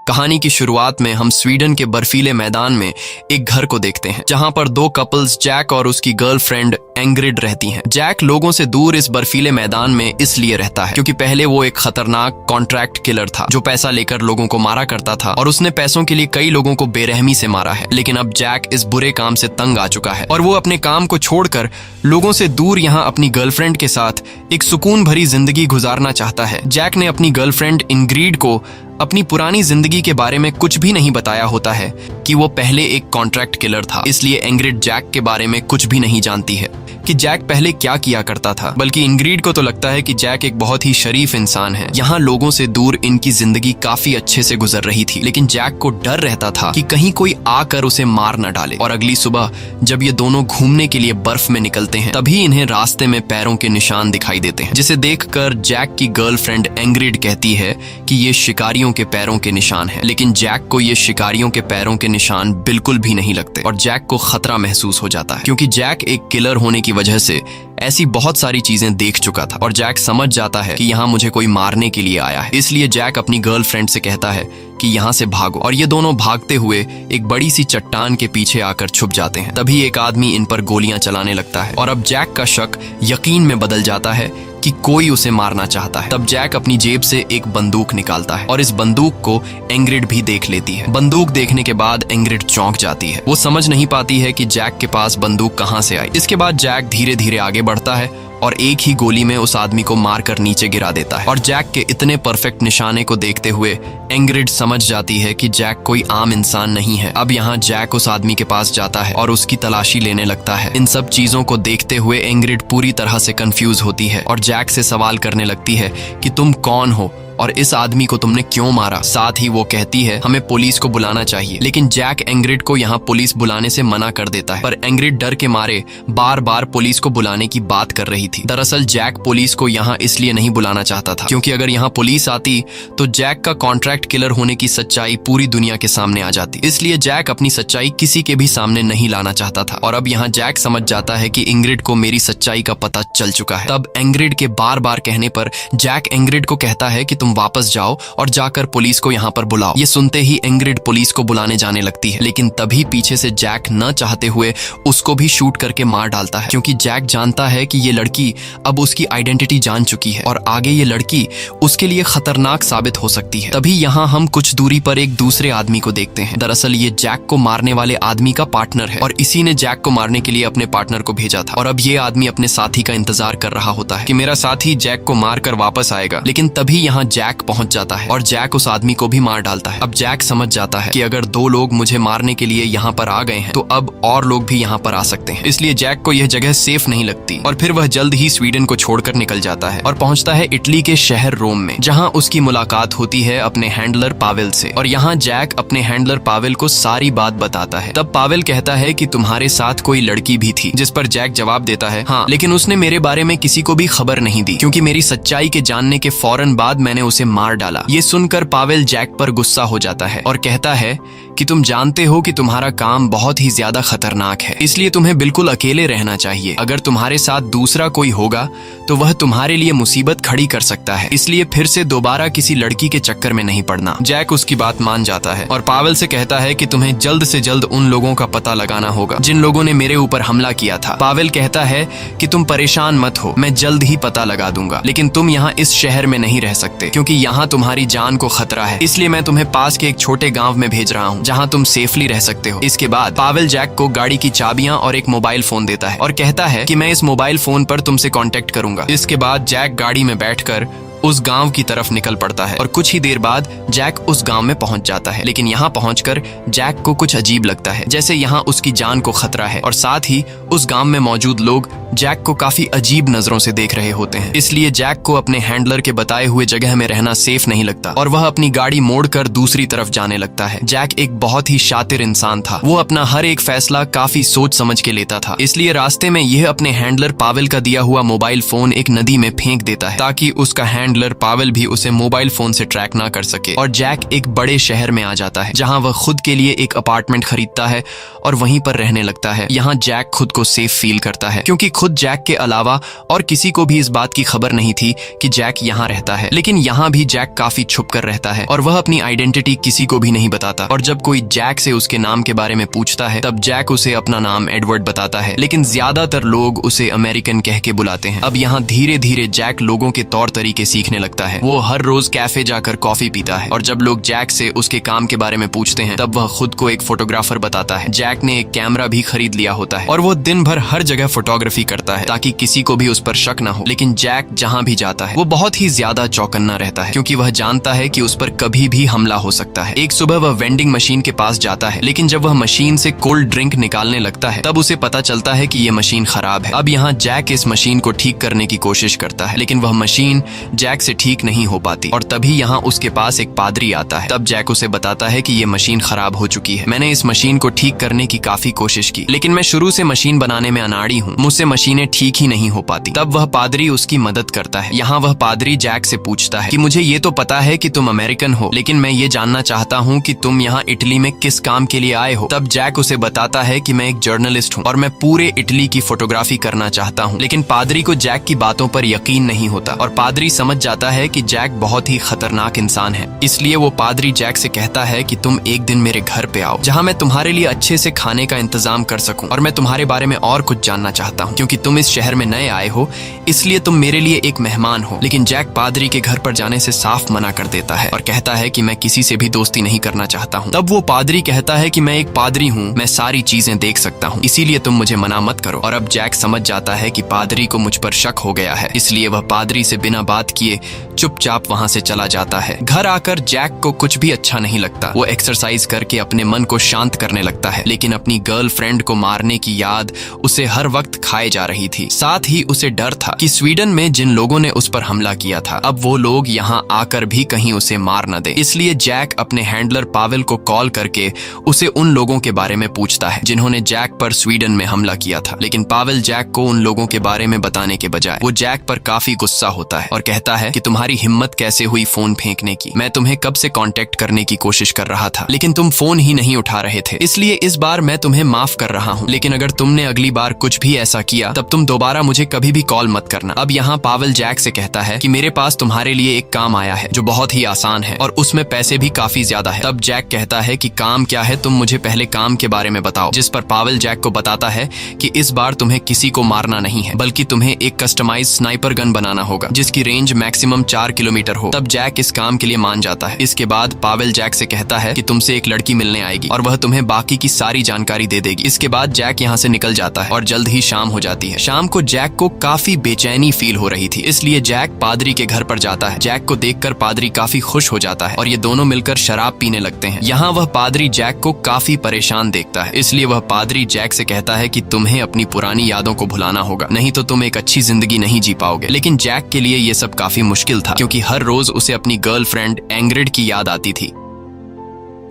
कहानी की शुरुआत में हम स्वीडन के बर्फीले मैदान में एक घर को देखते हैं जहां पर दो कपल्स जैक और उसकी गर्लफ्रेंड एंग्रिड रहती हैं। जैक लोगों से दूर इस बर्फीले मैदान में इसलिए रहता है क्योंकि पहले वो एक खतरनाक कॉन्ट्रैक्ट किलर था जो पैसा लेकर लोगों को मारा करता था और उसने पैसों के लिए कई लोगों को बेरहमी से मारा है। लेकिन अब जैक इस बुरे काम से तंग आ चुका है और वो अपने काम को छोड़कर लोगों से दूर यहाँ अपनी गर्लफ्रेंड के साथ एक सुकून भरी जिंदगी गुजारना चाहता है। जैक ने अपनी गर्लफ्रेंड इंग्रिड को अपनी पुरानी जिंदगी के बारे में कुछ भी नहीं बताया होता है कि वो पहले एक कॉन्ट्रैक्ट किलर था, इसलिए इंग्रिड जैक के बारे में कुछ भी नहीं जानती है कि जैक पहले क्या किया करता था। बल्कि इंग्रिड को तो लगता है कि जैक एक बहुत ही शरीफ इंसान है। यहाँ लोगों से दूर इनकी जिंदगी काफी अच्छे से गुजर रही थी, लेकिन जैक को डर रहता था कि कहीं कोई आकर उसे मार न डाले। और अगली सुबह जब ये दोनों घूमने के लिए बर्फ में निकलते हैं तभी इन्हें रास्ते में पैरों के निशान दिखाई देते हैं, जिसे देखकर जैक की गर्लफ्रेंड इंग्रिड कहती है कि ये शिकारियों के पैरों के निशान है। लेकिन जैक को ये शिकारियों के पैरों के निशान बिल्कुल भी नहीं लगते और जैक को खतरा महसूस हो जाता है क्योंकि जैक एक किलर होने की वजह से ऐसी बहुत सारी चीजें देख चुका था और जैक समझ जाता है कि यहाँ मुझे कोई मारने के लिए आया है। इसलिए जैक अपनी गर्लफ्रेंड से कहता है कि यहाँ से भागो और ये दोनों भागते हुए एक बड़ी सी चट्टान के पीछे आकर छुप जाते हैं। तभी एक आदमी इन पर गोलियां चलाने लगता है और अब जैक का शक यकीन में बदल जाता है कि कोई उसे मारना चाहता है। तब जैक अपनी जेब से एक बंदूक निकालता है और इस बंदूक को इंग्रिड भी देख लेती है। बंदूक देखने के बाद इंग्रिड चौंक जाती है। वो समझ नहीं पाती है कि जैक के पास बंदूक कहां से आई। इसके बाद जैक धीरे धीरे आगे बढ़ता है और एक ही गोली में उस आदमी को मारकर नीचे गिरा देता है। और जैक के इतने परफेक्ट निशाने को देखते हुए इंग्रिड समझ जाती है कि जैक कोई आम इंसान नहीं है। अब यहाँ जैक उस आदमी के पास जाता है और उसकी तलाशी लेने लगता है। इन सब चीजों को देखते हुए इंग्रिड पूरी तरह से कंफ्यूज होती है और जैक से सवाल करने लगती है कि तुम कौन हो और इस आदमी को तुमने क्यों मारा। साथ ही वो कहती है हमें पुलिस को बुलाना चाहिए, लेकिन जैक इंग्रिड को यहाँ पुलिस बुलाने से मना कर देता है। पर इंग्रिड डर के मारे बार बार पुलिस को बुलाने की बात कर रही थी। दरअसल जैक पुलिस को यहाँ इसलिए नहीं बुलाना चाहता था क्योंकि अगर यहाँ पुलिस आती तो जैक का कॉन्ट्रैक्ट किलर होने की सच्चाई पूरी दुनिया के सामने आ जाती। इसलिए जैक अपनी सच्चाई किसी के भी सामने नहीं लाना चाहता था। और अब यहाँ जैक समझ जाता है कि इंग्रिड को मेरी सच्चाई का पता चल चुका है। तब इंग्रिड के बार बार कहने पर जैक इंग्रिड को कहता है कि तुम वापस जाओ और जाकर पुलिस को यहाँ पर बुलाओ। ये सुनते ही इंग्रिड पुलिस को बुलाने जाने लगती है, लेकिन तभी पीछे से जैक न चाहते हुए उसको भी शूट करके मार डालता है क्योंकि जैक जानता है कि ये लड़की अब उसकी आइडेंटिटी जान चुकी है और आगे ये लड़की उसके लिए खतरनाक साबित हो सकती है। तभी यहाँ हम कुछ दूरी पर एक दूसरे आदमी को देखते हैं। दरअसल ये जैक को मारने वाले आदमी का पार्टनर है और इसी ने जैक को मारने के लिए अपने पार्टनर को भेजा था। और अब ये आदमी अपने साथी का इंतजार कर रहा होता है कि मेरा साथी जैक को मारकर वापस आएगा। लेकिन तभी यहाँ जैक पहुंच जाता है और जैक उस आदमी को भी मार डालता है। अब जैक समझ जाता है कि अगर दो लोग मुझे मारने के लिए यहाँ पर आ गए हैं तो अब और लोग भी यहाँ पर आ सकते हैं। इसलिए जैक को यह जगह सेफ नहीं लगती और फिर वह जल्द ही स्वीडन को छोड़कर निकल जाता है और पहुंचता है इटली के शहर रोम में, जहाँ उसकी मुलाकात होती है अपने हैंडलर पावेल से। और यहाँ जैक अपने हैंडलर पावेल को सारी बात बताता है। तब पावेल कहता है कि तुम्हारे साथ कोई लड़की भी थी, जिस पर जैक जवाब देता है हाँ, लेकिन उसने मेरे बारे में किसी को भी खबर नहीं दी क्योंकि मेरी सच्चाई के जानने के फौरन बाद मैंने उसे मार डाला। ये सुनकर पावेल जैक पर गुस्सा हो जाता है और कहता है कि तुम जानते हो कि तुम्हारा काम बहुत ही ज्यादा खतरनाक है, इसलिए तुम्हें बिल्कुल अकेले रहना चाहिए। अगर तुम्हारे साथ दूसरा कोई होगा तो वह तुम्हारे लिए मुसीबत खड़ी कर सकता है, इसलिए फिर से दोबारा किसी लड़की के चक्कर में नहीं पड़ना। जैक उसकी बात मान जाता है और पावेल से कहता है कि तुम्हें जल्द से जल्द उन लोगों का पता लगाना होगा जिन लोगों ने मेरे ऊपर हमला किया था। पावेल कहता है कि तुम परेशान मत हो, मैं जल्द ही पता लगा दूंगा, लेकिन तुम यहाँ इस शहर में नहीं रह सकते क्योंकि यहाँ तुम्हारी जान को खतरा है, इसलिए मैं तुम्हें पास के एक छोटे गाँव में भेज रहा हूँ जहाँ तुम सेफली रह सकते हो। इसके बाद पावेल जैक को गाड़ी की चाबियां और एक मोबाइल फोन देता है और कहता है कि मैं इस मोबाइल फोन पर तुमसे कांटेक्ट करूंगा। इसके बाद जैक गाड़ी में बैठकर उस गांव की तरफ निकल पड़ता है और कुछ ही देर बाद जैक उस गांव में पहुंच जाता है। लेकिन यहाँ पहुंचकर जैक को कुछ अजीब लगता है, जैसे यहाँ उसकी जान को खतरा है और साथ ही उस गांव में मौजूद लोग जैक को काफी अजीब नजरों से देख रहे होते हैं। इसलिए जैक को अपने हैंडलर के बताए हुए जगह में रहना सेफ नहीं लगता और वह अपनी गाड़ी मोड़कर दूसरी तरफ जाने लगता है। जैक एक बहुत ही शातिर इंसान था, वो अपना हर एक फैसला काफी सोच समझ के लेता था। इसलिए रास्ते में यह अपने हैंडलर पावेल का दिया हुआ मोबाइल फोन एक नदी में फेंक देता है ताकि उसका हैंडलर पावेल भी उसे मोबाइल फोन से ट्रैक ना कर सके। और जैक एक बड़े शहर में आ जाता है जहाँ वह खुद के लिए एक अपार्टमेंट खरीदता है और वहीं पर रहने लगता है। यहाँ जैक खुद को सेफ फील करता है क्योंकि खुद खुद जैक के अलावा और किसी को भी इस बात की खबर नहीं थी कि जैक यहाँ रहता है। लेकिन यहाँ भी जैक काफी छुप कर रहता है और वह अपनी आइडेंटिटी किसी को भी नहीं बताता। और जब कोई जैक से उसके नाम के बारे में पूछता है तब जैक उसे अपना नाम एडवर्ड बताता है, लेकिन ज्यादातर लोग उसे अमेरिकन कह के बुलाते हैं। अब यहाँ धीरे धीरे जैक लोगों के तौर तरीके सीखने लगता है। वो हर रोज कैफे जाकर कॉफी पीता है और जब लोग जैक से उसके काम के बारे में पूछते हैं तब वह खुद को एक फोटोग्राफर बताता है। जैक ने एक कैमरा भी खरीद लिया होता है और वो दिन भर हर जगह फोटोग्राफी करता है ताकि किसी को भी उस पर शक न हो। लेकिन जैक जहाँ भी जाता है वो बहुत ही ज्यादा चौकन्ना रहता है क्योंकि वह जानता है कि उस पर कभी भी हमला हो सकता है। एक सुबह वह वेंडिंग मशीन के पास जाता है, लेकिन जब वह मशीन से कोल्ड ड्रिंक निकालने लगता है तब उसे पता चलता है कि ये मशीन खराब है। अब यहाँ जैक इस मशीन को ठीक करने की कोशिश करता है, लेकिन वह मशीन जैक से ठीक नहीं हो पाती और तभी यहाँ उसके पास एक पादरी आता है। तब जैक उसे बताता है कि ये मशीन खराब हो चुकी है। मैंने इस मशीन को ठीक करने की काफी कोशिश की, लेकिन मैं शुरू से मशीन बनाने में अनाड़ी हूँ, मुझसे मशीनें ठीक ही नहीं हो पाती। तब वह पादरी उसकी मदद करता है। यहाँ वह पादरी जैक से पूछता है कि मुझे ये तो पता है कि तुम अमेरिकन हो, लेकिन मैं ये जानना चाहता हूँ कि तुम यहाँ इटली में किस काम के लिए आए हो। तब जैक उसे बताता है कि मैं एक जर्नलिस्ट हूँ और मैं पूरे इटली की फोटोग्राफी करना चाहता हूँ। लेकिन पादरी को जैक की बातों पर यकीन नहीं होता और पादरी समझ जाता है कि जैक बहुत ही खतरनाक इंसान है। इसलिए वो पादरी जैक से कहता है कि तुम एक दिन मेरे घर पे आओ जहाँ मैं तुम्हारे लिए अच्छे से खाने का इंतजाम कर सकूं और मैं तुम्हारे बारे में और कुछ जानना चाहता हूँ क्योंकि तुम इस शहर में नए आए हो, इसलिए तुम मेरे लिए एक मेहमान हो। लेकिन जैक पादरी के घर पर जाने से साफ मना कर देता है और कहता है कि मैं किसी से भी दोस्ती नहीं करना चाहता हूँ। तब वो पादरी कहता है कि मैं एक पादरी हूँ, मैं सारी चीजें देख सकता हूँ, इसीलिए तुम मुझे मना मत करो। और अब जैक समझ जाता है कि पादरी को मुझ पर शक हो गया है, इसलिए वह पादरी से बिना बात किए चुपचाप वहां से चला जाता है। घर आकर जैक को कुछ भी अच्छा नहीं लगता। वो एक्सरसाइज करके अपने मन को शांत करने लगता है, लेकिन अपनी गर्लफ्रेंड को मारने की याद उसे हर वक्त खाए जा रही थी। साथ ही उसे डर था कि स्वीडन में जिन लोगों ने उस पर हमला किया था अब वो लोग यहाँ आकर भी कहीं उसे मार न दे। इसलिए जैक अपने हैंडलर पावेल को कॉल करके उसे उन लोगों के बारे में पूछता है जिन्होंने जैक पर स्वीडन में हमला किया था। लेकिन पावेल जैक को उन लोगों के बारे में बताने के बजाय वो जैक पर काफी गुस्सा होता है और कहता है कि तुम्हारी हिम्मत कैसे हुई फोन फेंकने की, मैं तुम्हें कब से कांटेक्ट करने की कोशिश कर रहा था लेकिन तुम फोन ही नहीं उठा रहे थे, इसलिए इस बार मैं तुम्हें माफ कर रहा हूँ, लेकिन अगर तुमने अगली बार कुछ भी ऐसा किया तब तुम दोबारा मुझे कभी भी कॉल मत करना। अब यहाँ पावेल जैक से कहता है कि मेरे पास तुम्हारे लिए एक काम आया है जो बहुत ही आसान है और उसमें पैसे भी काफी ज्यादा है। तब जैक कहता है कि काम क्या है, तुम मुझे पहले काम के बारे में बताओ। जिस पर पावेल जैक को बताता है कि इस बार तुम्हें किसी को मारना नहीं है बल्कि तुम्हें एक कस्टमाइज स्नाइपर गन बनाना होगा जिसकी रेंज मैक्सिमम 4 किलोमीटर हो। तब जैक इस काम के लिए मान जाता है। इसके बाद पावेल जैक से कहता है कि तुमसे एक लड़की मिलने आएगी और वह तुम्हें बाकी की सारी जानकारी दे देगी। इसके बाद जैक यहाँ से निकल जाता है और जल्द ही शाम हो जाती है। शाम को जैक को काफी बेचैनी फील हो रही थी, इसलिए जैक पादरी के घर पर जाता है। जैक को देखकर पादरी काफी खुश हो जाता है और ये दोनों मिलकर शराब पीने लगते हैं। यहाँ वह पादरी जैक को काफी परेशान देखता है, इसलिए वह पादरी जैक से कहता है कि तुम्हें अपनी पुरानी यादों को भुलाना होगा, नहीं तो तुम एक अच्छी जिंदगी नहीं जी पाओगे। लेकिन जैक के लिए ये सब काफी मुश्किल था क्योंकि हर रोज उसे अपनी गर्लफ्रेंड एंग्रिड की याद आती थी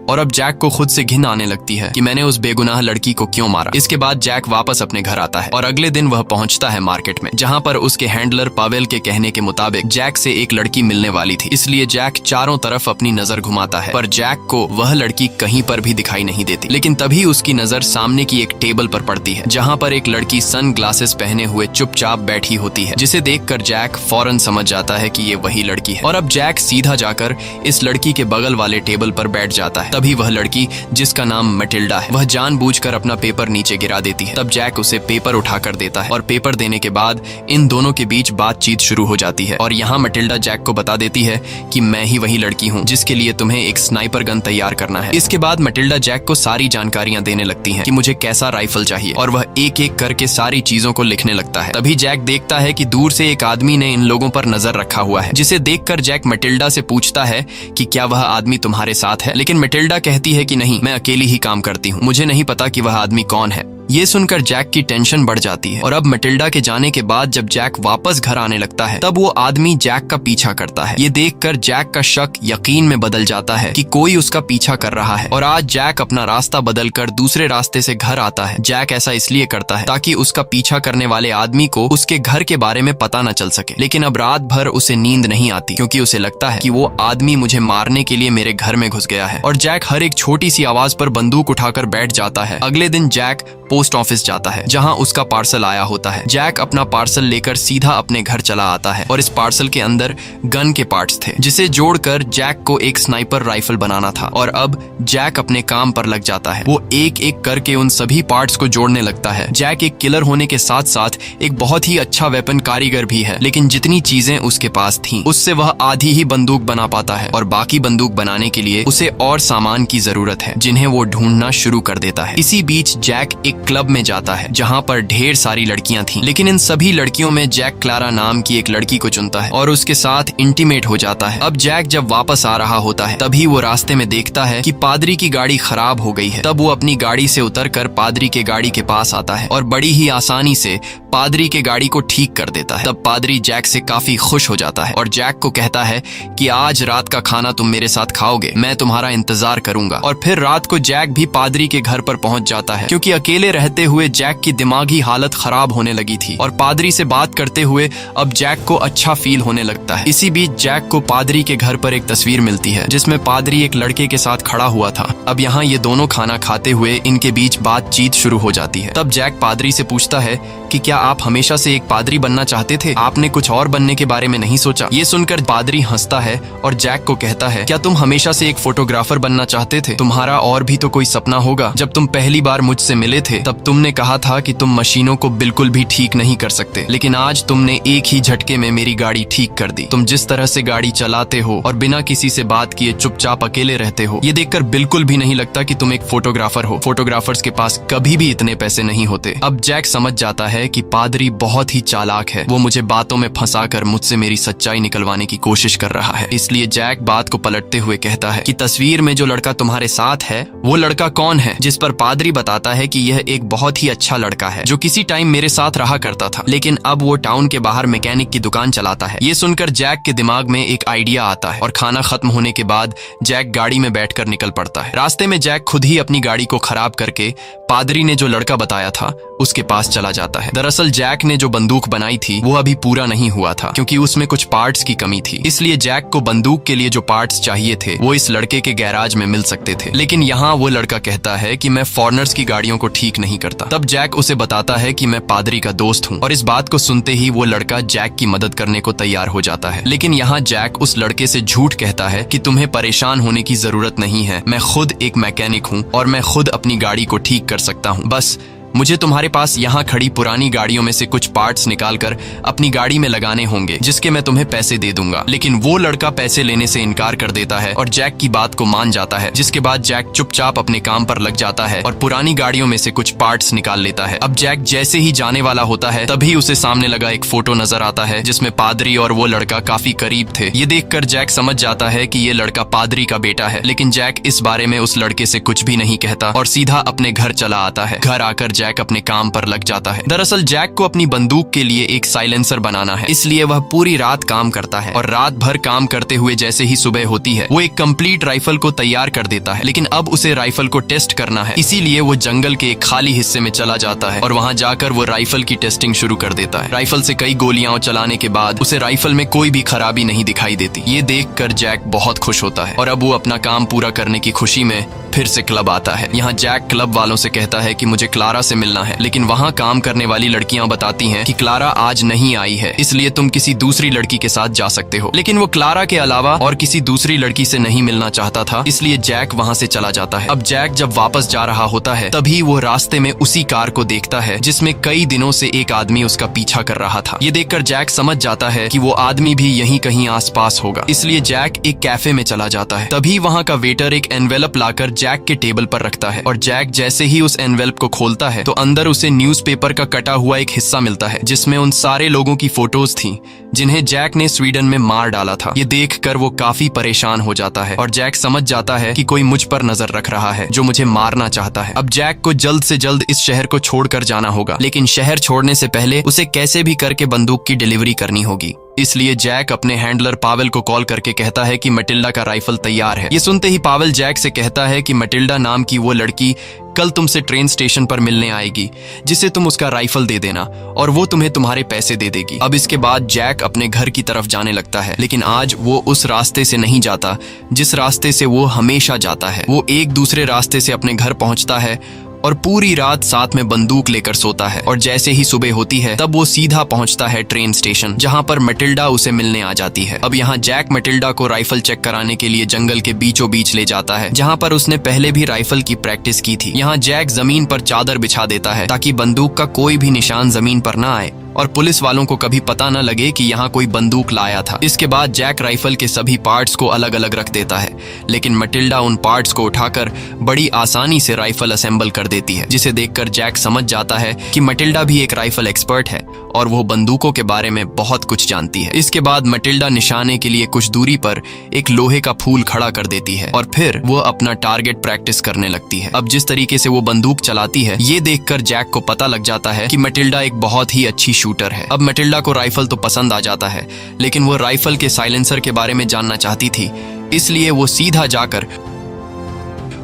और अब जैक को खुद से घिन आने लगती है कि मैंने उस बेगुनाह लड़की को क्यों मारा। इसके बाद जैक वापस अपने घर आता है और अगले दिन वह पहुंचता है मार्केट में जहां पर उसके हैंडलर पावेल के कहने के मुताबिक जैक से एक लड़की मिलने वाली थी। इसलिए जैक चारों तरफ अपनी नजर घुमाता है पर जैक को वह लड़की कहीं पर भी दिखाई नहीं देती। लेकिन तभी उसकी नजर सामने की एक टेबल पर पड़ती है जहाँ पर एक लड़की सन ग्लासेस पहने हुए चुपचाप बैठी होती है, जिसे देखकर जैक फौरन समझ जाता है कि ये वही लड़की है। और अब जैक सीधा जाकर इस लड़की के बगल वाले टेबल पर बैठ जाता है। तभी वह लड़की जिसका नाम मटिल्डा है वह जानबूझकर अपना पेपर नीचे गिरा देती है। तब जैक उसे पेपर उठाकर देता है और पेपर देने के बाद इन दोनों के बीच बातचीत शुरू हो जाती है और यहाँ मटिल्डा जैक को बता देती है कि मैं ही वही लड़की हूँ जिसके लिए तुम्हें एक स्नाइपर गन तैयार करना है। इसके बाद मटिल्डा जैक को सारी जानकारियां देने लगती है कि मुझे कैसा राइफल चाहिए और वह एक एक करके सारी चीजों को लिखने लगता है। तभी जैक देखता है कि दूर से एक आदमी ने इन लोगों पर नजर रखा हुआ है, जिसे देखकर जैक मटिल्डा से पूछता है कि क्या वह आदमी तुम्हारे साथ है। लेकिन मटिल्डा कहती है कि नहीं, मैं अकेली ही काम करती हूँ, मुझे नहीं पता कि वह आदमी कौन है। ये सुनकर जैक की टेंशन बढ़ जाती है और अब मटिल्डा के जाने के बाद जब जैक वापस घर आने लगता है तब वो आदमी जैक का पीछा करता है। ये देखकर जैक का शक यकीन में बदल जाता है कि कोई उसका पीछा कर रहा है और आज जैक अपना रास्ता बदलकर दूसरे रास्ते से घर आता है। जैक ऐसा इसलिए करता है ताकि उसका पीछा करने वाले आदमी को उसके घर के बारे में पता न चल सके। लेकिन अब रात भर उसे नींद नहीं आती क्योंकि उसे लगता है कि वो आदमी मुझे मारने के लिए मेरे घर में घुस गया है और जैक हर एक छोटी सी आवाज पर बंदूक उठाकर बैठ जाता है। अगले दिन जैक पोस्ट ऑफिस जाता है जहाँ उसका पार्सल आया होता है। जैक अपना पार्सल लेकर सीधा अपने घर चला आता है और इस पार्सल के अंदर गन के पार्ट्स थे जिसे जोड़कर जैक को एक स्नाइपर राइफल बनाना था। और अब जैक अपने काम पर लग जाता है। वो एक एक करके उन सभी पार्ट्स को जोड़ने लगता है। जैक एक किलर होने के साथ साथ एक बहुत ही अच्छा वेपन कारीगर भी है, लेकिन जितनी चीजें उसके पास थीं, उससे वह आधी ही बंदूक बना पाता है और बाकी बंदूक बनाने के लिए उसे और सामान की जरूरत है जिन्हें वो ढूंढना शुरू कर देता है। इसी बीच जैक एक क्लब में जाता है जहाँ पर ढेर सारी लड़कियां थीं, लेकिन इन सभी लड़कियों में जैक क्लारा नाम की एक लड़की को चुनता है और उसके साथ इंटीमेट हो जाता है। अब जैक जब वापस आ रहा होता है तभी वो रास्ते में देखता है कि पादरी की गाड़ी खराब हो गई है। तब वो अपनी गाड़ी से उतरकर पादरी के गाड़ी के पास आता है और बड़ी ही आसानी से पादरी के गाड़ी को ठीक कर देता है। तब पादरी जैक से काफी खुश हो जाता है और जैक को कहता है कि आज रात का खाना तुम मेरे साथ खाओगे, मैं तुम्हारा इंतजार करूंगा। और फिर रात को जैक भी पादरी के घर पर पहुंच जाता है क्योंकि अकेले रहते हुए जैक की दिमागी हालत खराब होने लगी थी और पादरी से बात करते हुए अब जैक को अच्छा फील होने लगता है। इसी बीच जैक को पादरी के घर पर एक तस्वीर मिलती है जिसमें पादरी एक लड़के के साथ खड़ा हुआ था। अब यहाँ ये दोनों खाना खाते हुए इनके बीच बातचीत शुरू हो जाती है। तब जैक पादरी से पूछता है कि क्या आप हमेशा से एक पादरी बनना चाहते थे, आपने कुछ और बनने के बारे में नहीं सोचा? ये सुनकर पादरी हंसता है और जैक को कहता है, क्या तुम हमेशा से एक फोटोग्राफर बनना चाहते थे? तुम्हारा और भी तो कोई सपना होगा। जब तुम पहली बार मुझसे मिले थे तब तुमने कहा था कि तुम मशीनों को बिल्कुल भी ठीक नहीं कर सकते, लेकिन आज तुमने एक ही झटके में मेरी गाड़ी ठीक कर दी। तुम जिस तरह से गाड़ी चलाते हो और बिना किसी से बात किए चुपचाप अकेले रहते हो, ये देखकर बिल्कुल भी नहीं लगता कि तुम एक फोटोग्राफर हो। फोटोग्राफर्स के पास कभी भी इतने पैसे नहीं होते। अब जैक समझ जाता है कि पादरी बहुत ही चालाक है, वो मुझे बातों में फंसाकर मुझसे मेरी सच्चाई निकलवाने की कोशिश कर रहा है। इसलिए जैक बात को पलटते हुए कहता है कि तस्वीर में जो लड़का तुम्हारे साथ है वो लड़का कौन है? जिस पर पादरी बताता है कि यह एक बहुत ही अच्छा लड़का है जो किसी टाइम मेरे साथ रहा करता था, लेकिन अब वो टाउन के बाहर मैकेनिक की दुकान चलाता है। ये सुनकर जैक के दिमाग में एक आइडिया आता है और खाना खत्म होने के बाद जैक गाड़ी में बैठकर निकल पड़ता है। रास्ते में जैक खुद ही अपनी गाड़ी को खराब करके पादरी ने जो लड़का बताया था उसके पास चला जाता है। दरअसल जैक ने जो बंदूक बनाई थी वो अभी पूरा नहीं हुआ था क्योंकि उसमें कुछ पार्ट्स की कमी थी, इसलिए जैक को बंदूक के लिए जो पार्ट्स चाहिए थे वो इस लड़के के गैराज में मिल सकते थे। लेकिन यहाँ वो लड़का कहता है कि मैं फॉरेनर्स की गाड़ियों को ठीक नहीं करता। तब जैक उसे बताता है कि मैं पादरी का दोस्त हूँ और इस बात को सुनते ही वो लड़का जैक की मदद करने को तैयार हो जाता है। लेकिन यहाँ जैक उस लड़के से झूठ कहता है कि तुम्हें परेशान होने की जरूरत नहीं है, मैं खुद एक मैकेनिक हूँ और मैं खुद अपनी गाड़ी को ठीक कर सकता हूँ। बस मुझे तुम्हारे पास यहाँ खड़ी पुरानी गाड़ियों में से कुछ पार्ट्स निकालकर अपनी गाड़ी में लगाने होंगे जिसके मैं तुम्हें पैसे दे दूंगा। लेकिन वो लड़का पैसे लेने से इनकार कर देता है और जैक की बात को मान जाता है, जिसके बाद जैक चुपचाप अपने काम पर लग जाता है और पुरानी गाड़ियों में से कुछ पार्ट्स निकाल लेता है। अब जैक जैसे ही जाने वाला होता है तभी उसे सामने लगा एक फोटो नजर आता है जिसमें पादरी और वो लड़का काफी करीब थे। ये देखकर जैक समझ जाता है कि ये लड़का पादरी का बेटा है, लेकिन जैक इस बारे में उस लड़के से कुछ भी नहीं कहता और सीधा अपने घर चला आता है। घर आकर जैक अपने काम पर लग जाता है। दरअसल जैक को अपनी बंदूक के लिए एक साइलेंसर बनाना है, इसलिए वह पूरी रात काम करता है और रात भर काम करते हुए जैसे ही सुबह होती है वो एक कंप्लीट राइफल को तैयार कर देता है। लेकिन अब उसे राइफल को टेस्ट करना है, इसीलिए वो जंगल के एक खाली हिस्से में चला जाता है और वहां जाकर वो राइफल की टेस्टिंग शुरू कर देता है। राइफल से कई गोलियां चलाने के बाद उसे राइफल में कोई भी खराबी नहीं दिखाई देती। ये देखकर जैक बहुत खुश होता है और अब वो अपना काम पूरा करने की खुशी में फिर से क्लब आता है। यहाँ जैक क्लब वालों से कहता है कि मुझे क्लारा से मिलना है, लेकिन वहाँ काम करने वाली लड़कियां बताती हैं कि क्लारा आज नहीं आई है, इसलिए तुम किसी दूसरी लड़की के साथ जा सकते हो। लेकिन वो क्लारा के अलावा और किसी दूसरी लड़की से नहीं मिलना चाहता था, इसलिए जैक वहाँ से चला जाता है। अब जैक जब वापस जा रहा होता है तभी वो रास्ते में उसी कार को देखता है जिसमें कई दिनों से एक आदमी उसका पीछा कर रहा था। ये देखकर जैक समझ जाता है कि वो आदमी भी यहीं कहीं आसपास होगा, इसलिए जैक एक कैफे में चला जाता है। तभी वहाँ का वेटर एक एनवेलप लाकर जैक के टेबल पर रखता है और जैक जैसे ही उस एनवेलप को खोलता है तो अंदर उसे न्यूज़पेपर का कटा हुआ एक हिस्सा मिलता है जिसमें उन सारे लोगों की फोटोज थी जिन्हें जैक ने स्वीडन में मार डाला था। ये देखकर वो काफी परेशान हो जाता है और जैक समझ जाता है कि कोई मुझ पर नजर रख रहा है जो मुझे मारना चाहता है। अब जैक को जल्द से जल्द इस शहर को छोड़कर जाना होगा, लेकिन शहर छोड़ने से पहले उसे कैसे भी करके बंदूक की डिलीवरी करनी होगी। इसलिए जैक अपने हैंडलर पावेल को कॉल करके कहता है कि मटिल्डा का राइफल तैयार है। ये सुनते ही पावेल जैक से कहता है कि मटिल्डा नाम की वो लड़की कल तुमसे ट्रेन स्टेशन पर मिलने आएगी, जिसे तुम उसका राइफल दे देना और वो तुम्हें तुम्हारे पैसे दे देगी। अब इसके बाद जैक अपने घर की तरफ जाने लगता है, लेकिन आज वो उस रास्ते से नहीं जाता जिस रास्ते से वो हमेशा जाता है। वो एक दूसरे रास्ते से अपने घर पहुंचता है और पूरी रात साथ में बंदूक लेकर सोता है। और जैसे ही सुबह होती है तब वो सीधा पहुंचता है ट्रेन स्टेशन, जहां पर मैटिल्डा उसे मिलने आ जाती है। अब यहाँ जैक मैटिल्डा को राइफल चेक कराने के लिए जंगल के बीचों बीच ले जाता है, जहाँ पर उसने पहले भी राइफल की प्रैक्टिस की थी। यहाँ जैक जमीन पर चादर बिछा देता है ताकि बंदूक का कोई भी निशान जमीन पर न आए और पुलिस वालों को कभी पता न लगे कि यहाँ कोई बंदूक लाया था। इसके बाद जैक राइफल के सभी पार्ट्स को अलग अलग रख देता है, लेकिन मैटिल्डा उन पार्ट्स को उठाकर बड़ी आसानी से राइफल असेंबल कर देती है, जिसे देखकर जैक समझ जाता है कि मैटिल्डा भी एक राइफल एक्सपर्ट है और वो बंदूकों के बारे में बहुत कुछ जानती है। इसके बाद मैटिल्डा निशाने के लिए कुछ दूरी पर एक लोहे का फूल खड़ा कर देती है और फिर वो अपना टारगेट प्रैक्टिस करने लगती है। अब जिस तरीके से वो बंदूक चलाती है ये देखकर जैक को पता लग जाता है कि मैटिल्डा एक बहुत ही अच्छी शूटर है। अब मैटिल्डा को राइफल तो पसंद आ जाता है, लेकिन वो राइफल के साइलेंसर के बारे में जानना चाहती थी, इसलिए वो सीधा जाकर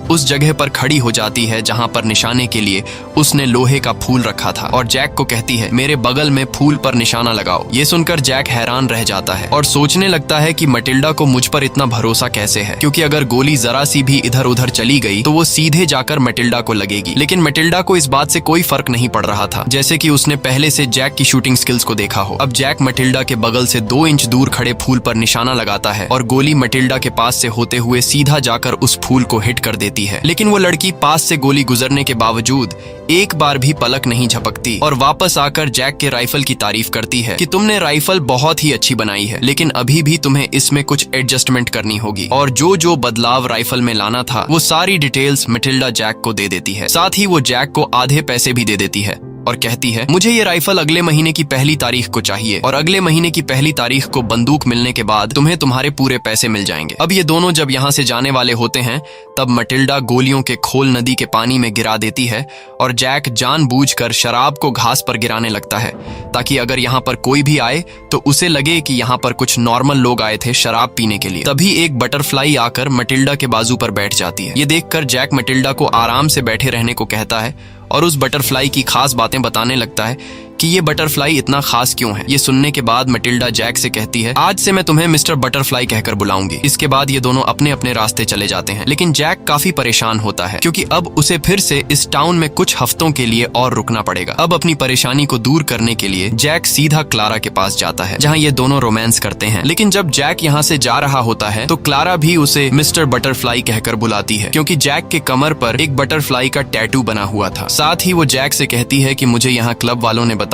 उस जगह पर खड़ी हो जाती है जहां पर निशाने के लिए उसने लोहे का फूल रखा था और जैक को कहती है मेरे बगल में फूल पर निशाना लगाओ। ये सुनकर जैक हैरान रह जाता है और सोचने लगता है कि मैटिल्डा को मुझ पर इतना भरोसा कैसे है, क्योंकि अगर गोली जरा सी भी इधर उधर चली गई तो वो सीधे जाकर मैटिल्डा को लगेगी। लेकिन मैटिल्डा को इस बात से कोई फर्क नहीं पड़ रहा था, जैसे कि उसने पहले से जैक की शूटिंग स्किल्स को देखा हो। अब जैक मैटिल्डा के बगल से 2 इंच दूर खड़े फूल पर निशाना लगाता है और गोली मैटिल्डा के पास से होते हुए सीधा जाकर उस फूल को हिट कर देती है। लेकिन वो लड़की पास से गोली गुजरने के बावजूद एक बार भी पलक नहीं झपकती और वापस आकर जैक के राइफल की तारीफ करती है कि तुमने राइफल बहुत ही अच्छी बनाई है, लेकिन अभी भी तुम्हें इसमें कुछ एडजस्टमेंट करनी होगी। और जो बदलाव राइफल में लाना था वो सारी डिटेल्स मैटिल्डा जैक को दे देती है। साथ ही वो जैक को आधे पैसे भी दे देती है और कहती है मुझे ये राइफल अगले महीने की पहली तारीख को चाहिए और अगले महीने की पहली तारीख को बंदूक मिलने के बाद तुम्हें तुम्हारे पूरे पैसे मिल जाएंगे। अब ये दोनों जब यहाँ से जाने वाले होते हैं तब मैटिल्डा गोलियों के खोल नदी के पानी में गिरा देती है और जैक जानबूझकर शराब को घास पर गिराने लगता है ताकि अगर यहाँ पर कोई भी आए तो उसे लगे कि यहाँ पर कुछ नॉर्मल लोग आए थे शराब पीने के लिए। तभी एक बटरफ्लाई आकर मैटिल्डा के बाजू पर बैठ जाती है। ये देखकर जैक मैटिल्डा को आराम से बैठे रहने को कहता है और उस बटरफ्लाई की खास बातें बताने लगता है कि ये बटरफ्लाई इतना खास क्यों है। ये सुनने के बाद मैटिल्डा जैक से कहती है आज से मैं तुम्हें मिस्टर बटरफ्लाई कहकर बुलाऊंगी। इसके बाद ये दोनों अपने अपने रास्ते चले जाते हैं, लेकिन जैक काफी परेशान होता है क्योंकि अब उसे फिर से इस टाउन में कुछ हफ्तों के लिए और रुकना पड़ेगा। अब अपनी परेशानी को दूर करने के लिए जैक सीधा क्लारा के पास जाता है जहाँ ये दोनों रोमांस करते हैं। लेकिन जब जैक यहाँ से जा रहा होता है तो क्लारा भी उसे मिस्टर बटरफ्लाई कहकर बुलाती है क्योंकि जैक के कमर पर एक बटरफ्लाई का टैटू बना हुआ था। साथ ही वो जैक से कहती है कि मुझे यहाँ क्लब वालों ने बताया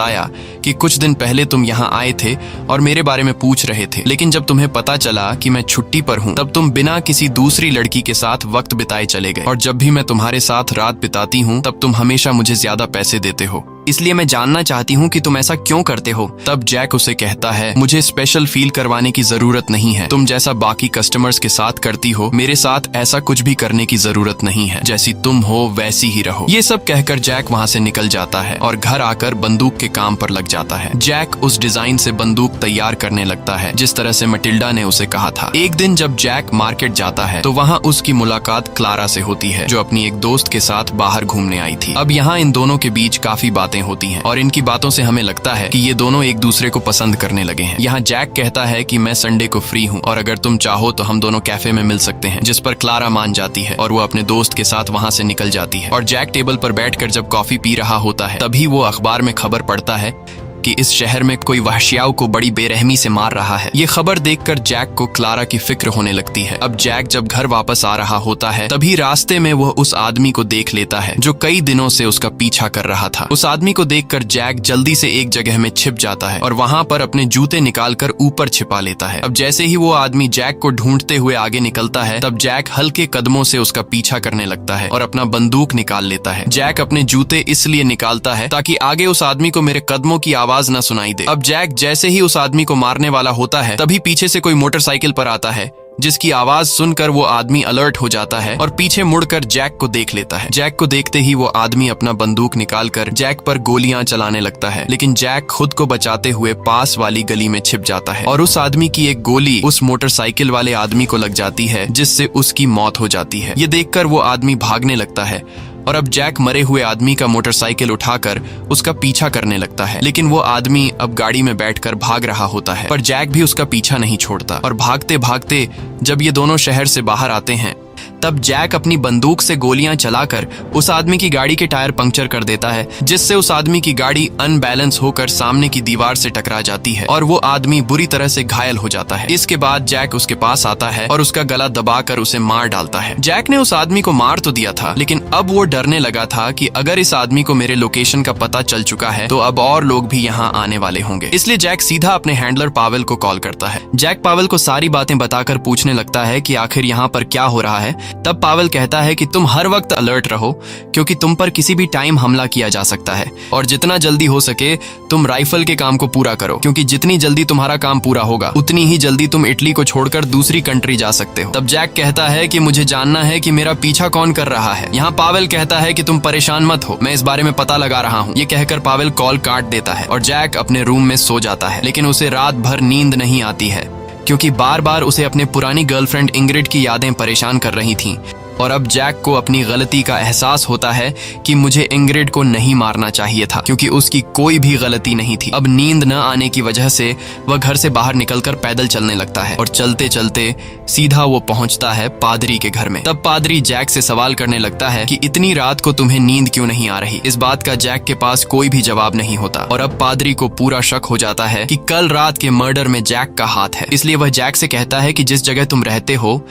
कि कुछ दिन पहले तुम यहाँ आए थे और मेरे बारे में पूछ रहे थे, लेकिन जब तुम्हें पता चला कि मैं छुट्टी पर हूँ तब तुम बिना किसी दूसरी लड़की के साथ वक्त बिताए चले गए और जब भी मैं तुम्हारे साथ रात बिताती हूँ तब तुम हमेशा मुझे ज्यादा पैसे देते हो, इसलिए मैं जानना चाहती हूँ कि तुम ऐसा क्यों करते हो। तब जैक उसे कहता है मुझे स्पेशल फील करवाने की जरूरत नहीं है, तुम जैसा बाकी कस्टमर्स के साथ करती हो मेरे साथ ऐसा कुछ भी करने की जरूरत नहीं है, जैसी तुम हो वैसी ही रहो। ये सब कहकर जैक वहाँ से निकल जाता है और घर आकर बंदूक के काम पर लग जाता है। जैक उस डिजाइन से बंदूक तैयार करने लगता है जिस तरह से मैटिल्डा ने उसे कहा था। एक दिन जब जैक मार्केट जाता है तो वहाँ उसकी मुलाकात क्लारा से होती है जो अपनी एक दोस्त के साथ बाहर घूमने आई थी। अब यहाँ इन दोनों के बीच काफी बातें होती हैं और इनकी बातों से हमें लगता है कि ये दोनों एक दूसरे को पसंद करने लगे हैं। यहाँ जैक कहता है कि मैं संडे को फ्री हूँ और अगर तुम चाहो तो हम दोनों कैफे में मिल सकते हैं, जिस पर क्लारा मान जाती है और वो अपने दोस्त के साथ वहाँ से निकल जाती है। और जैक टेबल पर बैठकर जब कॉफी पी रहा होता है तभी वो अखबार में खबर पढ़ता है कि इस शहर में कोई वहशियाओं को बड़ी बेरहमी से मार रहा है। ये खबर देखकर जैक को क्लारा की फिक्र होने लगती है। अब जैक जब घर वापस आ रहा होता है तभी रास्ते में वो उस आदमी को देख लेता है जो कई दिनों से उसका पीछा कर रहा था। उस आदमी को देखकर जैक जल्दी से एक जगह में छिप जाता है और वहाँ पर अपने जूते निकालकर ऊपर छिपा लेता है। अब जैसे ही वो आदमी जैक को ढूंढते हुए आगे निकलता है तब जैक हल्के कदमों से उसका पीछा करने लगता है और अपना बंदूक निकाल लेता है। जैक अपने जूते इसलिए निकालता है ताकि आगे उस आदमी को मेरे कदमों की आवाज न सुनाई दे। अब जैक जैसे ही उस आदमी को मारने वाला होता है तभी पीछे से कोई मोटरसाइकिल पर आता है जिसकी आवाज सुनकर वो आदमी अलर्ट हो जाता है और पीछे मुड़कर जैक को देख लेता है। जैक को देखते ही वो आदमी अपना बंदूक निकालकर जैक पर गोलियां चलाने लगता है, लेकिन जैक खुद को बचाते हुए पास वाली गली में छिप जाता है और उस आदमी की एक गोली उस मोटरसाइकिल वाले आदमी को लग जाती है जिससे उसकी मौत हो जाती है। ये देखकर वो आदमी भागने लगता है और अब जैक मरे हुए आदमी का मोटरसाइकिल उठाकर उसका पीछा करने लगता है, लेकिन वो आदमी अब गाड़ी में बैठकर भाग रहा होता है पर जैक भी उसका पीछा नहीं छोड़ता। और भागते भागते जब ये दोनों शहर से बाहर आते हैं तब जैक अपनी बंदूक से गोलियां चलाकर उस आदमी की गाड़ी के टायर पंक्चर कर देता है, जिससे उस आदमी की गाड़ी अनबैलेंस होकर सामने की दीवार से टकरा जाती है और वो आदमी बुरी तरह से घायल हो जाता है। इसके बाद जैक उसके पास आता है और उसका गला दबाकर उसे मार डालता है। जैक ने उस आदमी को मार तो दिया था, लेकिन अब वो डरने लगा था कि अगर इस आदमी को मेरे लोकेशन का पता चल चुका है तो अब और लोग भी यहाँ आने वाले होंगे। इसलिए जैक सीधा अपने हैंडलर पावेल को कॉल करता है। जैक पावेल को सारी बातें बताकर पूछने लगता है कि आखिर यहाँ पर क्या हो रहा है। तब पावेल कहता है कि तुम हर वक्त अलर्ट रहो, क्योंकि तुम पर किसी भी टाइम हमला किया जा सकता है, और जितना जल्दी हो सके तुम राइफल के काम को पूरा करो, क्योंकि जितनी जल्दी तुम्हारा काम पूरा होगा उतनी ही जल्दी तुम इटली को छोड़कर दूसरी कंट्री जा सकते हो। तब जैक कहता है कि मुझे जानना है कि मेरा पीछा कौन कर रहा है। यहाँ पावेल कहता है कि तुम परेशान मत हो, मैं इस बारे में पता लगा रहा हूँ। ये कहकर पावेल कॉल काट देता है और जैक अपने रूम में सो जाता है। लेकिन उसे रात भर नींद नहीं आती है, क्योंकि बार बार उसे अपने पुरानी गर्लफ्रेंड इंग्रिड की यादें परेशान कर रही थीं। और अब जैक को अपनी गलती का एहसास होता है कि मुझे इंग्रिड को नहीं मारना चाहिए था, क्योंकि उसकी कोई भी गलती नहीं थी। अब नींद न आने की वजह से वह घर से बाहर निकलकर पैदल चलने लगता है और चलते चलते सीधा वो पहुंचता है पादरी के घर में। तब पादरी जैक से सवाल करने लगता है कि इतनी रात को तुम्हें नींद क्यों नहीं आ रही। इस बात का जैक के पास कोई भी जवाब नहीं होता और अब पादरी को पूरा शक हो जाता है कि कल रात के मर्डर में जैक का हाथ है। इसलिए वह जैक से कहता है कि जिस जगह तुम रहते हो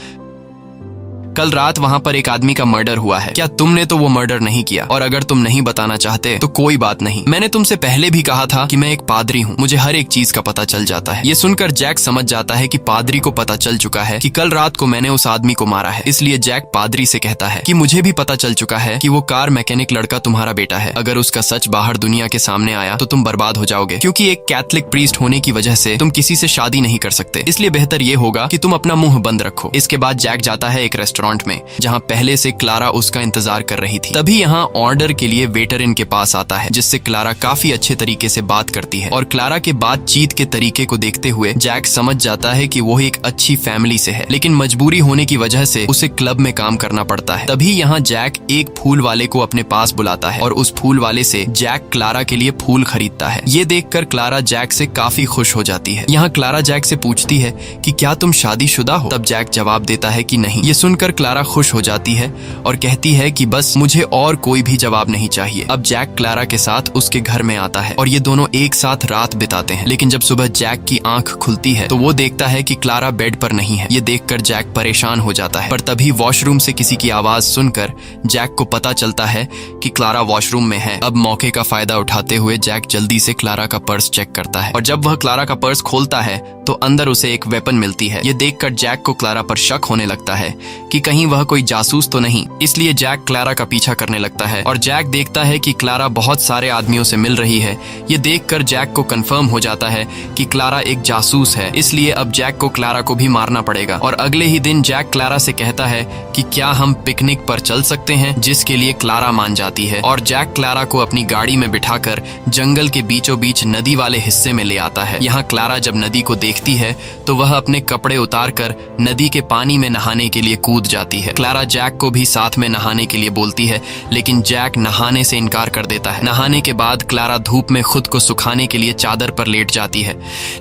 कल रात वहां पर एक आदमी का मर्डर हुआ है। क्या तुमने तो वो मर्डर नहीं किया? और अगर तुम नहीं बताना चाहते तो कोई बात नहीं, मैंने तुमसे पहले भी कहा था कि मैं एक पादरी हूँ, मुझे हर एक चीज का पता चल जाता है। ये सुनकर जैक समझ जाता है कि पादरी को पता चल चुका है कि कल रात को मैंने उस आदमी को मारा है। इसलिए जैक पादरी से कहता है कि मुझे भी पता चल चुका है कि वो कार मैकेनिक लड़का तुम्हारा बेटा है। अगर उसका सच बाहर दुनिया के सामने आया तो तुम बर्बाद हो जाओगे, क्योंकि एक कैथलिक प्रीस्ट होने की वजह से तुम किसी से शादी नहीं कर सकते। इसलिए बेहतर ये होगा कि तुम अपना मुंह बंद रखो। इसके बाद जैक जाता है एक रेस्टोरेंट में, जहाँ पहले से क्लारा उसका इंतजार कर रही थी। तभी यहाँ ऑर्डर के लिए वेटर इनके पास आता है, जिससे क्लारा काफी अच्छे तरीके से बात करती है। और क्लारा के बातचीत के तरीके को देखते हुए जैक समझ जाता है कि वो एक अच्छी फैमिली से है, लेकिन मजबूरी होने की वजह से उसे क्लब में काम करना पड़ता है। तभी यहाँ जैक एक फूल वाले को अपने पास बुलाता है और उस फूल वाले से जैक क्लारा के लिए फूल खरीदता है। ये देखकर क्लारा जैक से काफी खुश हो जाती है। यहाँ क्लारा जैक से पूछती है कि क्या तुम शादीशुदा हो? तब जैक जवाब देता है कि नहीं। ये सुनकर क्लारा खुश हो जाती है और कहती है कि बस मुझे और कोई भी जवाब नहीं चाहिए। अब जैक क्लारा के साथ उसके घर में आता है और ये दोनों एक साथ रात बिताते हैं। लेकिन जब सुबह जैक की आंख खुलती है तो वो देखता है कि क्लारा बेड पर नहीं है। ये देखकर जैक परेशान हो जाता है, पर तभी वॉशरूम से किसी की आवाज सुनकर जैक को पता चलता है कि क्लारा वॉशरूम में है। अब मौके का फायदा उठाते हुए जैक जल्दी से क्लारा का पर्स चेक करता है और जब वह क्लारा का पर्स खोलता है तो अंदर उसे एक वेपन मिलती है। ये देखकर जैक को क्लारा पर शक होने लगता है कि कहीं वह कोई जासूस तो नहीं। इसलिए जैक क्लारा का पीछा करने लगता है और जैक देखता है कि क्लारा बहुत सारे आदमियों से मिल रही है। ये देखकर जैक को कंफर्म हो जाता है कि क्लारा एक जासूस है। इसलिए अब जैक को क्लारा को भी मारना पड़ेगा। और अगले ही दिन जैक क्लारा से कहता है कि क्या हम पिकनिक पर चल सकते हैं, जिसके लिए क्लारा मान जाती है। और जैक क्लारा को अपनी गाड़ी में बिठाकर जंगल के बीचों बीच नदी वाले हिस्से में ले आता है। यहाँ क्लारा जब नदी को देखती है तो वह अपने कपड़े उतारकर नदी के पानी में नहाने के लिए कूद जाती है। क्लारा जैक को भी साथ में नहाने के लिए बोलती है, लेकिन जैक नहाने से इनकार कर देता है। नहाने के बाद क्लारा धूप में खुद को सुखाने के लिए चादर पर लेट जाती है,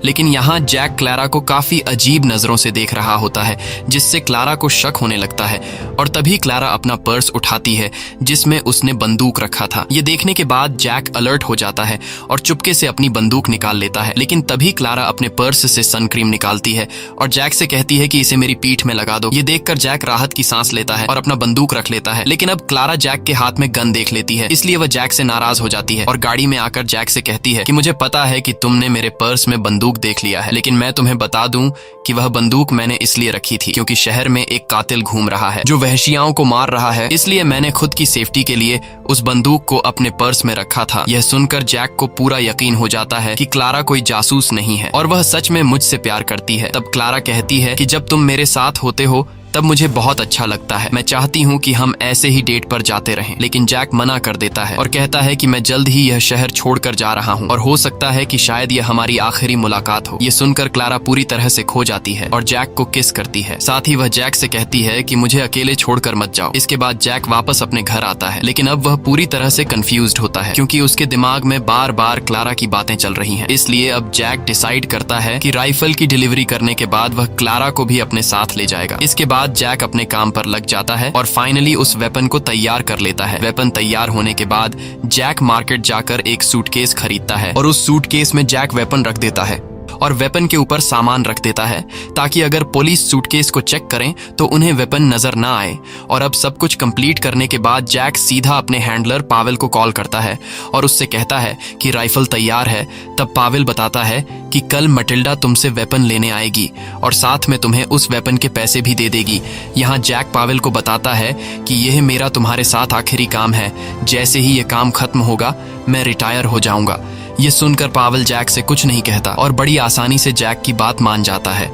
लेकिन यहाँ जैक क्लारा को काफी अजीब नजरों से देख रहा होता है, जिससे क्लारा को शक होने लगता है। और तभी क्लारा अपना पर्स उठाती है जिसमें उसने बंदूक रखा था। ये देखने के बाद जैक अलर्ट हो जाता है और चुपके से अपनी बंदूक निकाल लेता है। लेकिन तभी क्लारा अपने पर्स से सन क्रीम निकालती है और जैक से कहती है कि इसे मेरी पीठ में लगा दो। ये देखकर जैक राहत की सांस लेता है और अपना बंदूक रख लेता है। लेकिन अब क्लारा जैक के हाथ में गन देख लेती है, इसलिए वह जैक से नाराज हो जाती है और गाड़ी में आकर जैक से कहती है कि मुझे पता है कि तुमने मेरे पर्स में बंदूक देख लिया है, लेकिन मैं तुम्हें बता दूं कि वह बंदूक मैंने इसलिए रखी थी क्योंकि शहर में एक कातिल घूम रहा है जो वहशियाओं को मार रहा है। इसलिए मैंने खुद की सेफ्टी के लिए उस बंदूक को अपने पर्स में रखा था। यह सुनकर जैक को पूरा यकीन हो जाता है कि क्लारा कोई जासूस नहीं है और वह सच में मुझसे प्यार करती है। तब क्लारा कहती है कि जब तुम मेरे साथ होते हो तब मुझे बहुत अच्छा लगता है, मैं चाहती हूँ कि हम ऐसे ही डेट पर जाते रहें। लेकिन जैक मना कर देता है और कहता है कि मैं जल्द ही यह शहर छोड़कर जा रहा हूँ और हो सकता है कि शायद यह हमारी आखिरी मुलाकात हो। ये सुनकर क्लारा पूरी तरह से खो जाती है और जैक को किस करती है। साथ ही वह जैक से कहती है कि मुझे अकेले छोड़कर मत जाओ। इसके बाद जैक वापस अपने घर आता है, लेकिन अब वह पूरी तरह से कंफ्यूज्ड होता है क्योंकि उसके दिमाग में बार बार क्लारा की बातें चल रही हैं। इसलिए अब जैक डिसाइड करता है कि राइफल की डिलीवरी करने के बाद वह क्लारा को भी अपने साथ ले जाएगा। इसके बाद बाद जैक अपने काम पर लग जाता है और फाइनली उस वेपन को तैयार कर लेता है। वेपन तैयार होने के बाद जैक मार्केट जाकर एक सूटकेस खरीदता है और उस सूटकेस में जैक वेपन रख देता है और वेपन के ऊपर सामान रख देता है ताकि अगर पुलिस सूटकेस को चेक करें तो उन्हें वेपन नजर ना आए। और अब सब कुछ कंप्लीट करने के बाद जैक सीधा अपने हैंडलर पावेल को कॉल करता है और उससे कहता है कि राइफल तैयार है। तब पावेल बताता है कि कल मटिल्डा तुमसे वेपन लेने आएगी और साथ में तुम्हें उस वेपन के पैसे भी दे देगी। यहाँ जैक पावेल को बताता है कि यह मेरा तुम्हारे साथ आखिरी काम है, जैसे ही ये काम खत्म होगा मैं रिटायर हो जाऊंगा। ये सुनकर पावेल जैक से कुछ नहीं कहता और बड़ी आसानी से जैक की बात मान जाता है।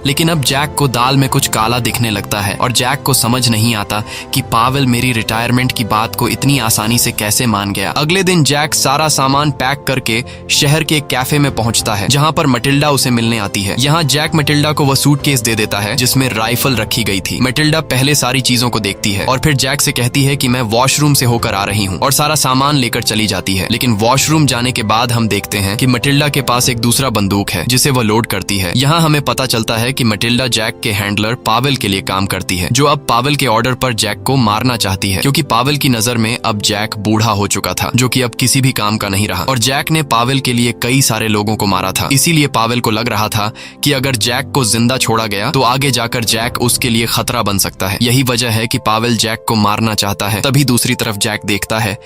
लेकिन अब जैक को दाल में कुछ काला दिखने लगता है और जैक को समझ नहीं आता कि पावेल मेरी रिटायरमेंट की बात को इतनी आसानी से कैसे मान गया। अगले दिन जैक सारा सामान पैक करके शहर के एक कैफे में पहुंचता है जहां पर मटिल्डा उसे मिलने आती है। यहाँ जैक मटिल्डा को वह सूटकेस दे देता है जिसमें राइफल रखी गई थी। मटिल्डा पहले सारी चीजों को देखती है और फिर जैक से कहती है कि मैं वॉशरूम से होकर आ रही हूँ और सारा सामान लेकर चली जाती है। लेकिन वॉशरूम जाने के बाद हम देखते हैं कि मटिल्डा के पास एक दूसरा बंदूक है जिसे वह लोड करती है। यहाँ हमें पता चलता है कि मटिल्डा जैक के हैंडलर पावेल के लिए काम करती है, जो अब पावेल के ऑर्डर पर जैक को मारना चाहती है क्योंकि पावेल की नजर में अब जैक बूढ़ा हो चुका था जो कि अब किसी भी काम का नहीं रहा और जैक ने पावेल के लिए कई सारे लोगों को मारा था। इसीलिए पावेल को लग रहा था कि अगर जैक को जिंदा छोड़ा गया तो आगे जाकर जैक उसके लिए खतरा बन सकता है। यही वजह है कि पावेल जैक को मारना चाहता है। तभी दूसरी तरफ जैक देखता है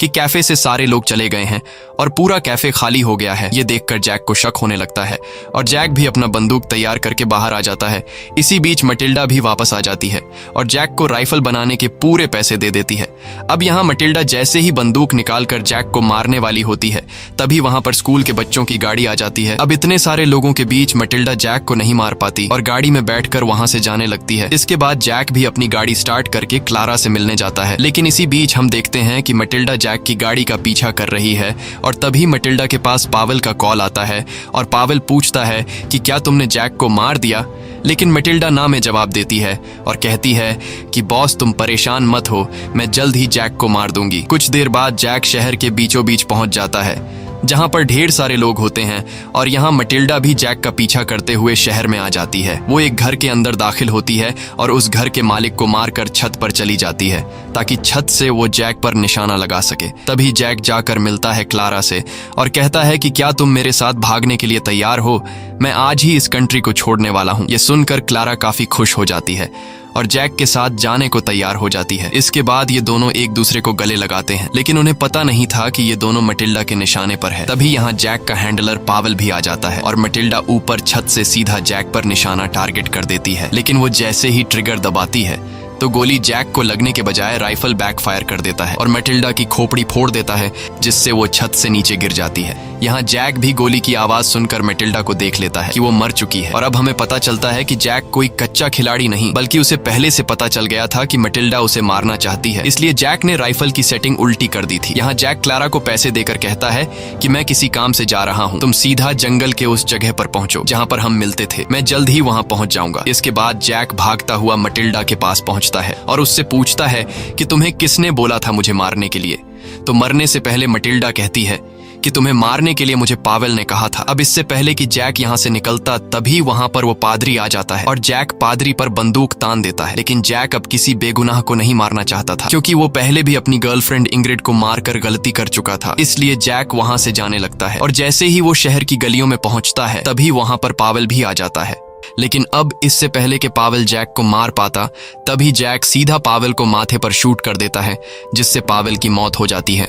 कि कैफे से सारे लोग चले गए हैं और पूरा कैफे खाली हो गया है। ये देखकर जैक को शक होने लगता है और जैक भी अपना बंदूक तैयार करके बाहर आ जाता है। इसी बीच मटिल्डा भी वापस आ जाती है और जैक को राइफल बनाने के पूरे पैसे दे देती है। अब यहाँ मटिल्डा जैसे ही बंदूक निकालकर जैक को मारने वाली होती है तभी वहां पर स्कूल के बच्चों की गाड़ी आ जाती है। अब इतने सारे लोगों के बीच मटिल्डा जैक को नहीं मार पाती और गाड़ी में बैठकर वहां से जाने लगती है। इसके बाद जैक भी अपनी गाड़ी स्टार्ट करके क्लारा से मिलने जाता है। लेकिन इसी बीच हम देखते हैं कि मटिल्डा जैक की गाड़ी का पीछा कर रही है और तभी मटिल्डा के पास पावेल का कॉल आता है और पावेल पूछता है कि क्या तुमने जैक को मार दिया। लेकिन मटिल्डा ना में जवाब देती है और कहती है कि बॉस तुम परेशान मत हो, मैं जल्द ही जैक को मार दूंगी। कुछ देर बाद जैक शहर के बीचों बीच पहुंच जाता है जहां पर ढेर सारे लोग होते हैं और यहाँ मटिल्डा भी जैक का पीछा करते हुए शहर में आ जाती है। वो एक घर के अंदर दाखिल होती है और उस घर के मालिक को मारकर छत पर चली जाती है ताकि छत से वो जैक पर निशाना लगा सके। तभी जैक जाकर मिलता है क्लारा से और कहता है कि क्या तुम मेरे साथ भागने के लिए तैयार हो, मैं आज ही इस कंट्री को छोड़ने वाला हूँ। ये सुनकर क्लारा काफी खुश हो जाती है और जैक के साथ जाने को तैयार हो जाती है। इसके बाद ये दोनों एक दूसरे को गले लगाते हैं लेकिन उन्हें पता नहीं था कि ये दोनों मटिल्डा के निशाने पर है। तभी यहाँ जैक का हैंडलर पावेल भी आ जाता है और मटिल्डा ऊपर छत से सीधा जैक पर निशाना टारगेट कर देती है। लेकिन वो जैसे ही ट्रिगर दबाती है तो गोली जैक को लगने के बजाय राइफल बैकफायर कर देता है और मटिल्डा की खोपड़ी फोड़ देता है जिससे वो छत से नीचे गिर जाती है। यहाँ जैक भी गोली की आवाज सुनकर मटिल्डा को देख लेता है कि वो मर चुकी है और अब हमें पता चलता है कि जैक कोई कच्चा खिलाड़ी नहीं बल्कि उसे पहले से पता चल गया था कि मटिल्डा उसे मारना चाहती है, इसलिए जैक ने राइफल की सेटिंग उल्टी कर दी थी। यहाँ जैक क्लारा को पैसे देकर कहता है कि मैं किसी काम से जा रहा हूँ, तुम सीधा जंगल के उस जगह पर पहुंचो जहाँ पर हम मिलते थे, मैं जल्द ही वहाँ पहुंच जाऊंगा। इसके बाद जैक भागता हुआ मटिल्डा के पास पहुंचता है और उससे पूछता है कि तुम्हें किसने बोला था मुझे मारने के लिए। तो मरने से पहले मटिल्डा कहती है कि तुम्हें मारने के लिए मुझे पावेल ने कहा था। अब इससे पहले कि जैक यहाँ से निकलता तभी वहां पर वो पादरी आ जाता है और जैक पादरी पर बंदूक तान देता है। लेकिन जैक अब किसी बेगुनाह को नहीं मारना चाहता था क्योंकि वो पहले भी अपनी गर्लफ्रेंड इंग्रिड को मारकर गलती कर चुका था, इसलिए जैक वहां से जाने लगता है और जैसे ही वो शहर की गलियों में पहुंचता है तभी वहां पर पावेल भी आ जाता है। लेकिन अब इससे पहले कि पावेल जैक को मार पाता तभी जैक सीधा पावेल को माथे पर शूट कर देता है जिससे पावेल की मौत हो जाती है।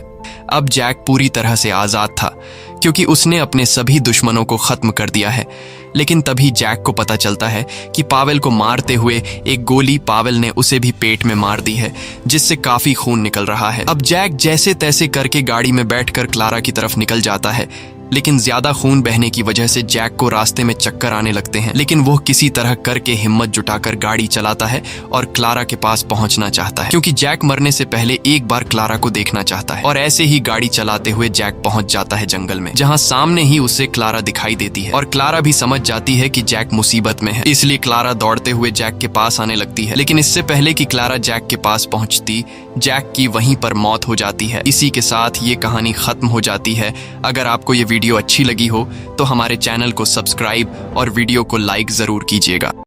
अब जैक पूरी तरह से आजाद था क्योंकि उसने अपने सभी दुश्मनों को खत्म कर दिया है। लेकिन तभी जैक को पता चलता है कि पावेल को मारते हुए एक गोली पावेल ने उसे भी पेट में मार दी है जिससे काफी खून निकल रहा है। अब जैक जैसे तैसे करके गाड़ी में बैठकर क्लारा की तरफ निकल जाता है लेकिन ज्यादा खून बहने की वजह से जैक को रास्ते में चक्कर आने लगते हैं। लेकिन वो किसी तरह करके हिम्मत जुटाकर गाड़ी चलाता है और क्लारा के पास पहुंचना चाहता है क्योंकि जैक मरने से पहले एक बार क्लारा को देखना चाहता है। और ऐसे ही गाड़ी चलाते हुए जैक पहुंच जाता है जंगल में जहां सामने ही उसे क्लारा दिखाई देती है और क्लारा भी समझ जाती है कि जैक मुसीबत में है, इसलिए क्लारा दौड़ते हुए जैक के पास आने लगती है। लेकिन इससे पहले कि क्लारा जैक के पास पहुंचती जैक की वहीं पर मौत हो जाती है। इसी के साथ ये कहानी खत्म हो जाती है। अगर आपको ये वीडियो अच्छी लगी हो तो हमारे चैनल को सब्सक्राइब और वीडियो को लाइक जरूर कीजिएगा।